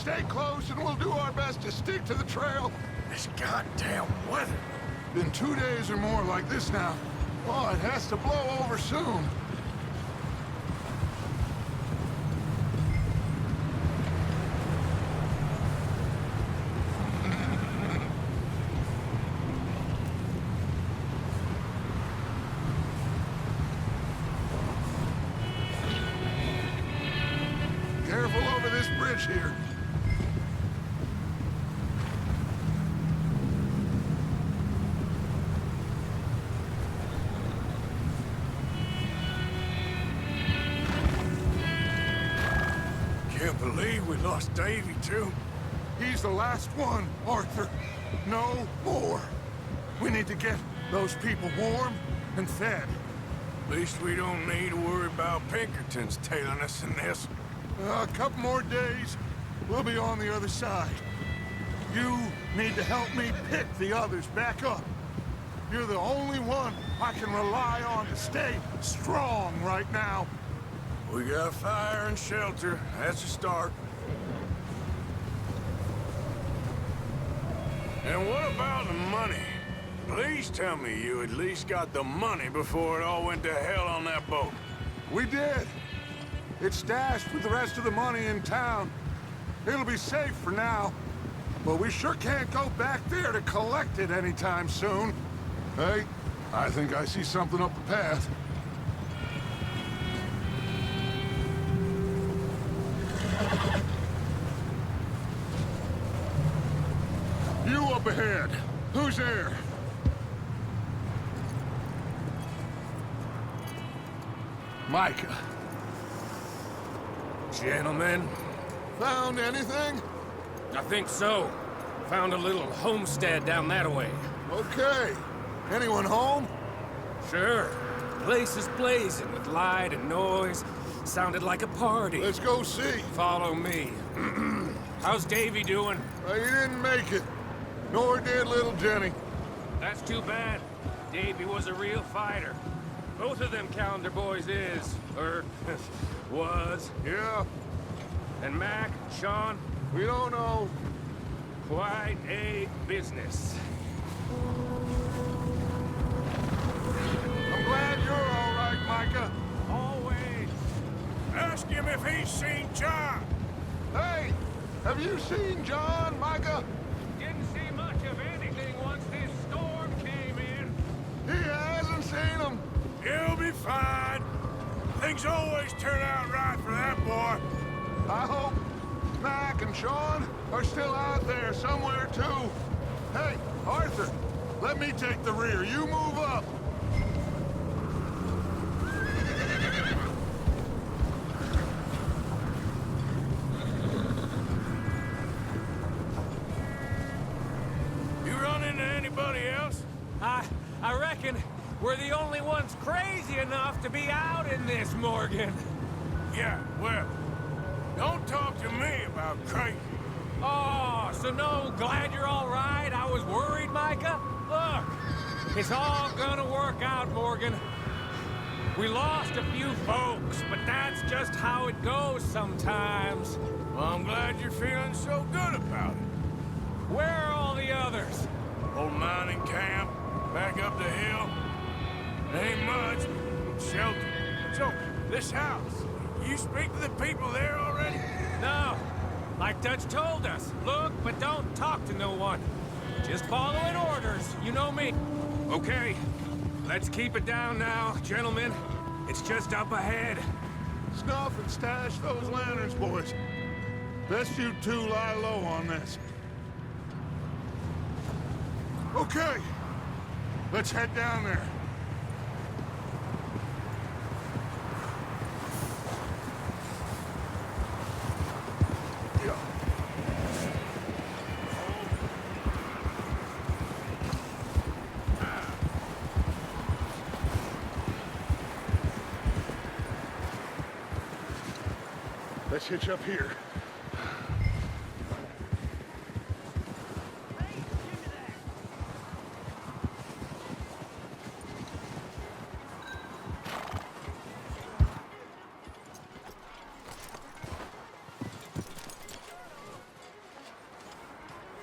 stay close and we'll do our best to stick to the trail. This goddamn weather. Been 2 days or more like this now. Oh, it has to blow over soon. Careful over this bridge here. Can't believe we lost Davy, too. He's the last one, Arthur. No more. We need to get those people warm and fed. At least we don't need to worry about Pinkertons tailing us in this. A couple more days, we'll be on the other side. You need to help me pick the others back up. You're the only one I can rely on to stay strong right now. We got fire and shelter. That's a start. And what about the money? Please tell me you at least got the money before it all went to hell on that boat. We did. It's stashed with the rest of the money in town. It'll be safe for now. But we sure can't go back there to collect it anytime soon. Hey, I think I see something up the path. You up ahead. Who's there? Micah. Gentlemen, Found anything? I think so. Found a little homestead down that way. Okay. Anyone home? Sure. Place is blazing with light and noise. Sounded like a party. Let's go see. Follow me. How's Davy doing? He didn't make it. Nor did little Jenny. That's too bad. Davy was a real fighter. Both of them Calendar boys is, or was. Yeah, And Mac, Sean, we don't know. quite a business. I'm glad you're all right, Micah. Always. Ask him if he's seen John. Hey, have you seen John, Micah? Didn't see much of anything once this storm came in. He hasn't seen him. He'll be fine. Things always turn out right for that boy. I hope Mac and Sean are still out there somewhere, too. Hey, Arthur, let me take the rear. You move up. You run into anybody else? I reckon we're the only ones crazy enough to be out in this, Morgan. Yeah, well, don't talk to me about crazy. Oh, so no, glad you're all right. I was worried, Micah. Look, it's all gonna work out, Morgan. We lost a few folks, but that's just how it goes sometimes. Well, I'm glad you're feeling so good about it. Where are all the others? Old mining camp, back up the hill. Ain't much, but shelter. So, this house, you speak to the people there already? No, like Dutch told us. Look, but don't talk to no one. Just following orders, you know me. Okay, let's keep it down now, gentlemen. It's just up ahead. Snuff and stash those lanterns, boys. Best you two lie low on this. Okay, let's head down there. Yeah. Let's hitch up here.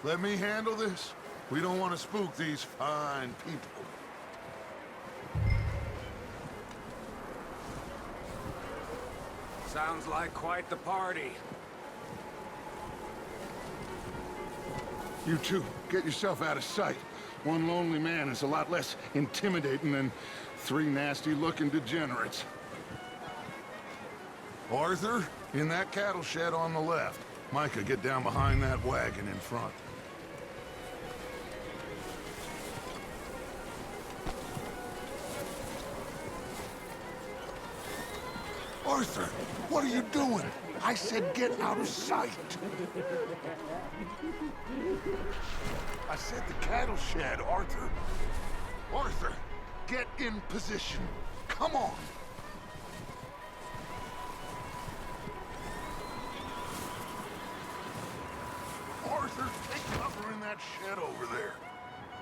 let me handle this. We don't want to spook these fine people. Sounds like quite the party. You two, get yourself out of sight. One lonely man is a lot less intimidating than three nasty-looking degenerates. Arthur, in that cattle shed on the left. Micah, get down behind that wagon in front. Arthur, what are you doing? I said get out of sight. I said the cattle shed, Arthur. Arthur, get in position. Come on. Arthur, take cover in that shed over there.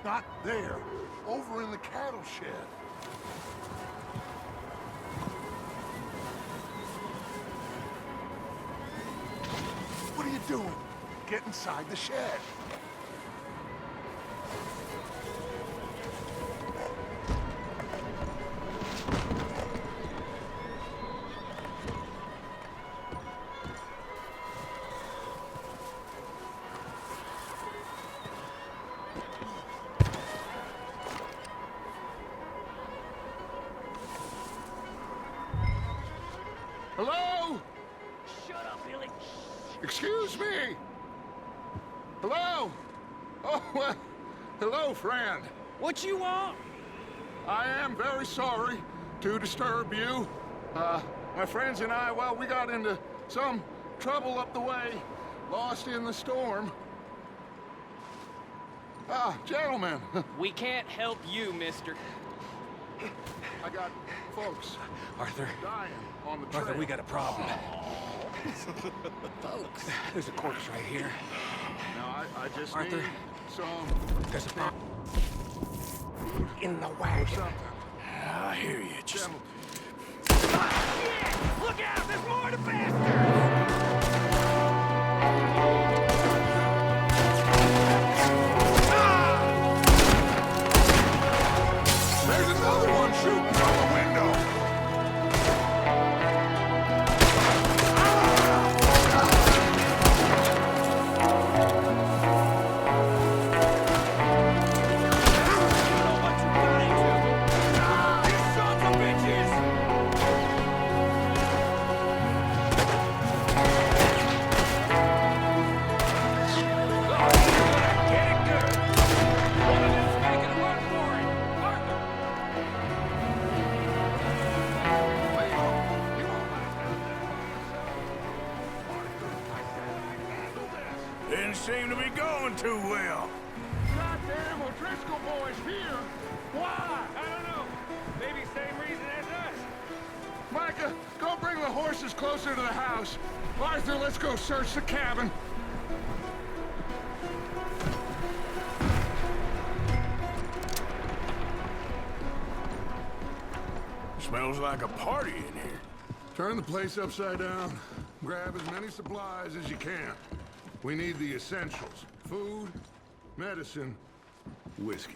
Not there. Over in the cattle shed. What are you doing? Get inside the shed. Hello? Shut up, Billy. Excuse me? Hello? Oh, well, hello, friend. What you want? I am very sorry to disturb you. My friends and I, well, we got into some trouble up the way, lost in the storm. Gentlemen, We can't help you, mister. I got folks Arthur, dying on the trail. Arthur, we got a problem. Folks. There's a corpse right here. Now, I just Arthur. need some There's a bomb in the or wagon. something. I hear you. Just Gentlemen. Look out! There's more to bastard! There's another one shooting from the window. didn't seem to be going too well. Goddamn O'Driscoll boys here. Why? I don't know. Maybe same reason as us. Micah, go bring the horses closer to the house. Arthur, let's go search the cabin. Smells like a party in here. Turn the place upside down. Grab as many supplies as you can. We need the essentials. Food, medicine, whiskey.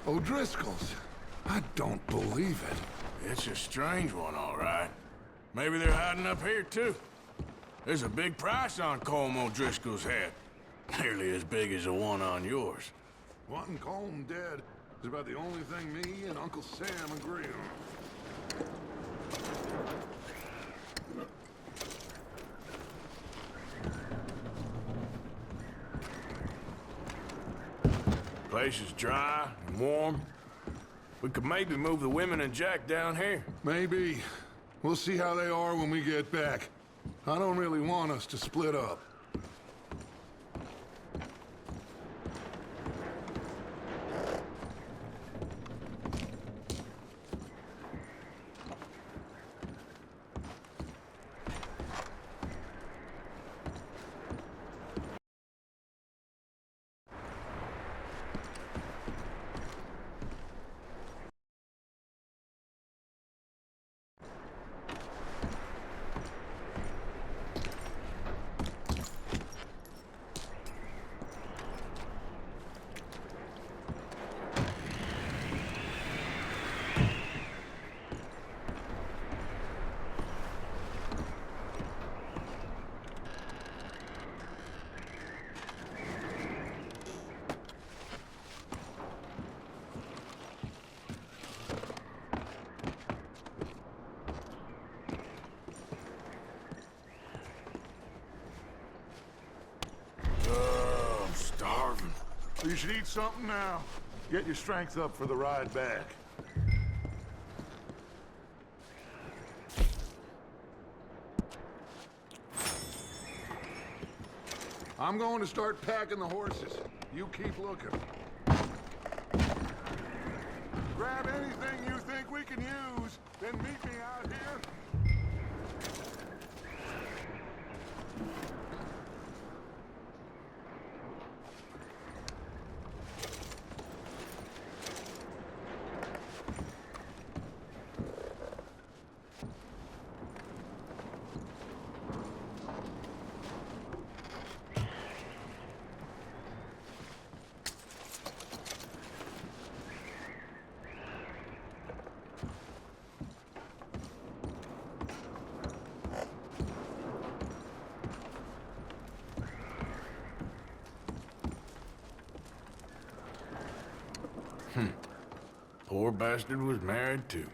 O'Driscoll's. I don't believe it. It's a strange one, all right. Maybe they're hiding up here, too. There's a big price on Colm O'Driscoll's head. Nearly as big as the one on yours. Wanting Colm dead is about the only thing me and Uncle Sam agree on. Place is dry and warm. We could maybe move the women and Jack down here. Maybe. We'll see how they are when we get back. I don't really want us to split up. You should eat something now. Get your strength up for the ride back. I'm going to start packing the horses. You keep looking. Grab anything you think we can use, then meet me out here. Poor bastard was married too.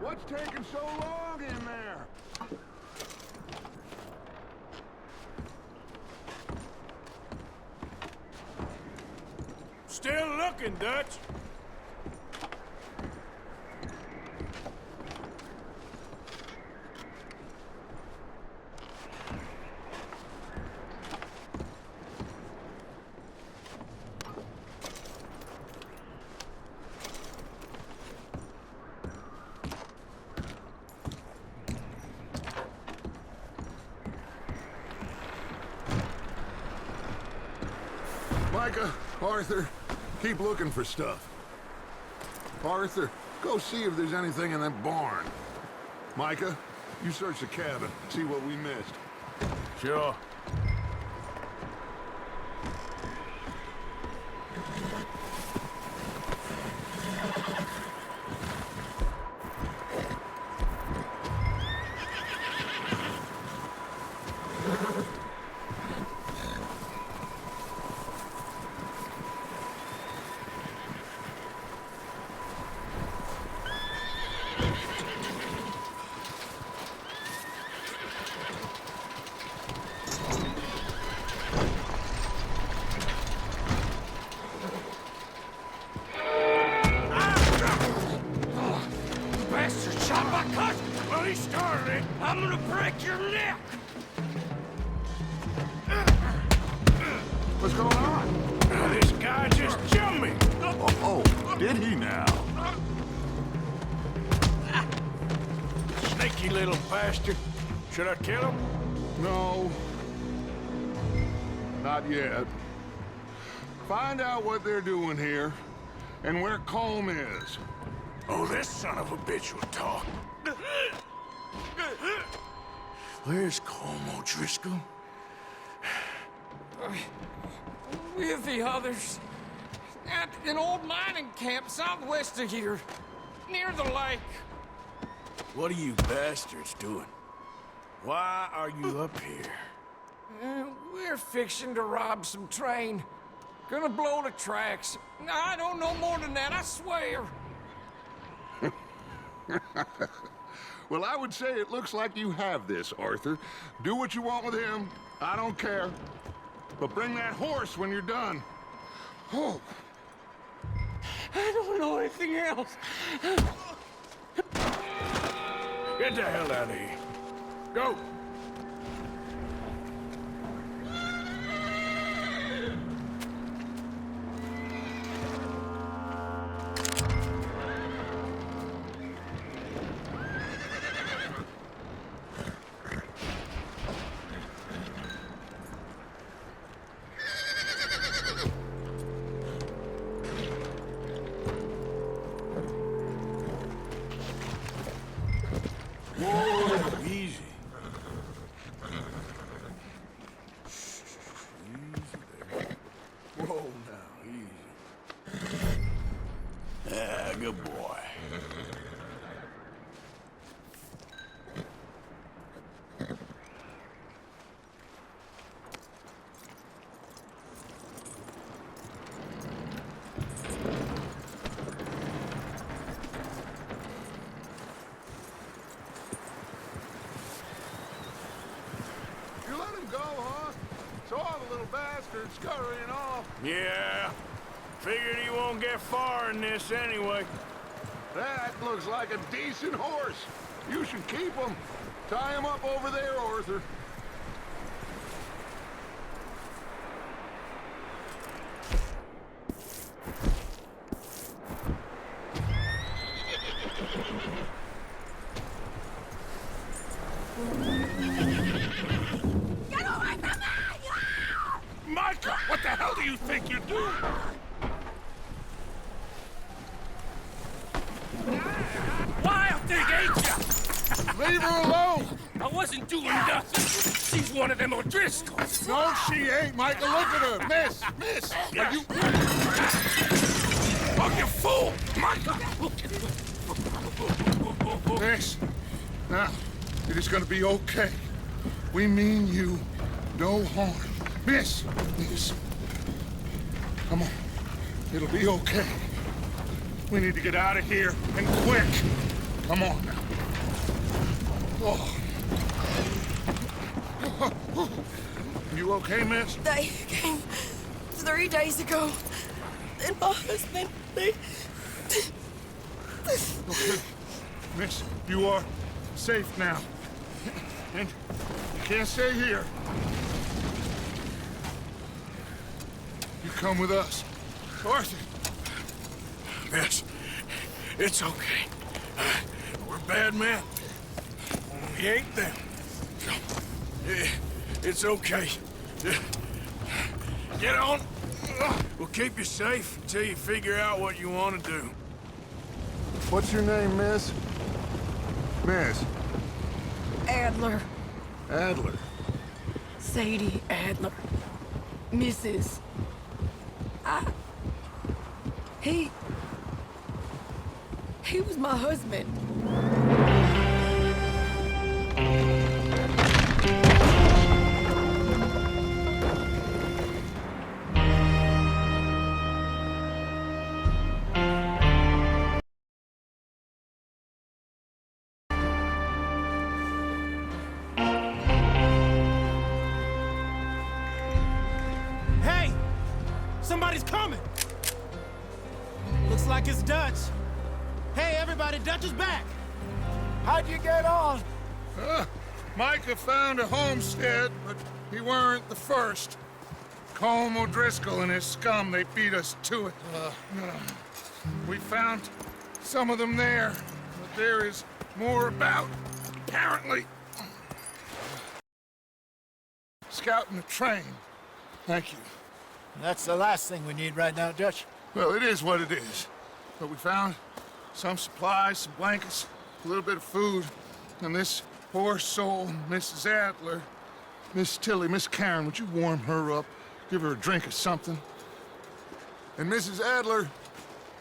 What's taking so long in there? Still looking, Dutch. Micah, Arthur, keep looking for stuff. Arthur, go see if there's anything in that barn. Micah, you search the cabin, see what we missed. Sure. Bastard shot my cousin! Well, he started it. I'm gonna break your neck! What's going on? This guy just jumped me. Oh, did he now? Sneaky little bastard. Should I kill him? No. Not yet. Find out what they're doing here, and where Colm is. Oh, this son of a bitch will talk. Where's Colm O'Driscoll? With the others. At an old mining camp southwest of here. Near the lake. What are you bastards doing? Why are you up here? We're fixing to rob some train. Gonna blow the tracks. I don't know more than that, I swear. Well, I would say it looks like you have this, Arthur. Do what you want with him. I don't care. But bring that horse when you're done. Oh. I don't know anything else. Get the hell out of here. Go. go, huh? Saw the little bastard scurrying off. Yeah. Figured he won't get far in this anyway. That looks like a decent horse. You should keep him. Tie him up over there, Arthur. Get away from me! Micah, what the hell do you think you're doing? Wild thing, ain't ya? Leave her alone! I wasn't doing nothing. She's one of them O'Driscolls. No, she ain't, Micah. Look at her. Miss, are you... Oh, you fool! Micah! Miss, now, it is gonna be okay. We mean you no harm. Miss, come on. It'll be okay. We need to get out of here, and quick. Come on now. Oh. You okay, miss? They came 3 days ago. And my husband, they... Okay. Miss, you are safe now. And you can't stay here. You come with us. Arthur. Miss, it's okay. We're bad men. We ain't them. It's okay. Get on. We'll keep you safe until you figure out what you want to do. What's your name, miss? Miss. Adler. Adler. Sadie Adler. Mrs. He was my husband. Hey! Somebody's coming! Looks like it's Dutch. Hey, everybody, Dutch is back! How'd you get on? Micah found a homestead, but he weren't the first. Colm O'Driscoll and his scum, they beat us to it. We found some of them there, but there is more about, apparently. Scouting the train. Thank you. That's the last thing we need right now, Dutch. Well, it is what it is. But we found some supplies, some blankets, a little bit of food, and this poor soul, Mrs. Adler, Miss Tilly, Miss Karen, would you warm her up? Give her a drink or something? And Mrs. Adler,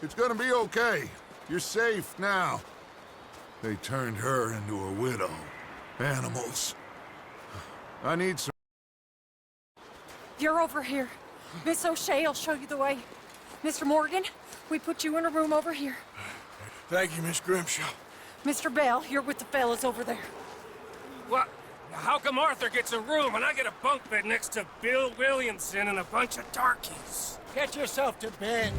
it's gonna be okay. You're safe now. They turned her into a widow. Animals. I need some... You're over here. Miss O'Shea will show you the way. Mr. Morgan, we put you in a room over here. Thank you, Miss Grimshaw. Mr. Bell, you're with the fellas over there. What? How come Arthur gets a room and I get a bunk bed next to Bill Williamson and a bunch of darkies? Get yourself to bed.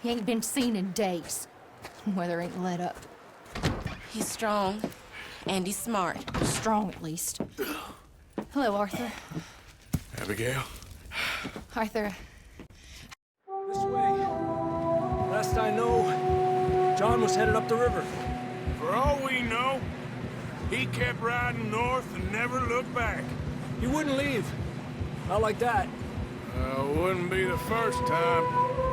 He ain't been seen in days. Weather ain't let up. He's strong, and he's smart. Strong, at least. Hello, Arthur. Abigail? Arthur, This way. Last I know, John was headed up the river. For all we know, he kept riding north and never looked back. He wouldn't leave. Not like that. Wouldn't be the first time.